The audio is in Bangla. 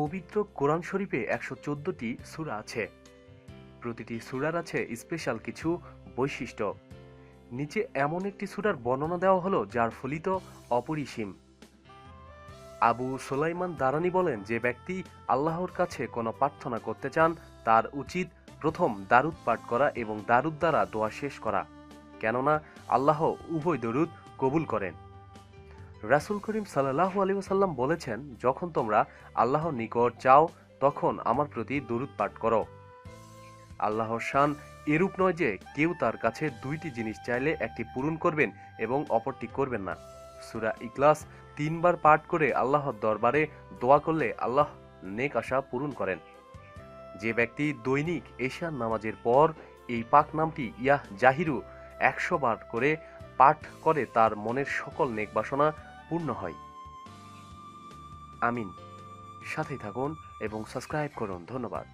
পবিত্র কোরআন শরীফে ১১৪টি সূরা আছে। প্রতিটি সূরার আছে স্পেশাল কিছু বৈশিষ্ট্য। নিচে এমন একটি সূরার বর্ণনা দেওয়া হলো যার ফলিত অপরিসীম। আবু সুলাইমান দারানী বলেন, যে ব্যক্তি আল্লাহর কাছে কোনো প্রার্থনা করতে চান তার উচিত প্রথম দারুদ পাঠ করা এবং দারুদ দ্বারা দোয়া শেষ করা, কেননা আল্লাহ উভয় দরুদ কবুল করেন। রাসূল করিম সাল্লাল্লাহু আলাইহি ওয়াসাল্লাম বলেছেন, যখন তোমরা আল্লাহর নিকট চাও তখন আমার প্রতি দরুদ পাঠ করো। আল্লাহর শান এরূপ নয় যে কেউ তার কাছে দুইটি জিনিস চাইলে একটি পূরণ করবেন এবং অপরটি করবেন না। সূরা ইখলাস ৩ বার পাঠ করে আল্লাহর দরবারে দোয়া করলে আল্লাহ নেক আশা পূরণ করেন। যে ব্যক্তি দৈনিক এশার নামাজের পর এই পাক নামটি ইয়াহ জাহিরু ১০০ বার করে পাঠ করে তার মনের সকল নেক বাসনা পূর্ণ হয়। আমিন। সাথেই থাকুন এবং সাবস্ক্রাইব করুন। ধন্যবাদ।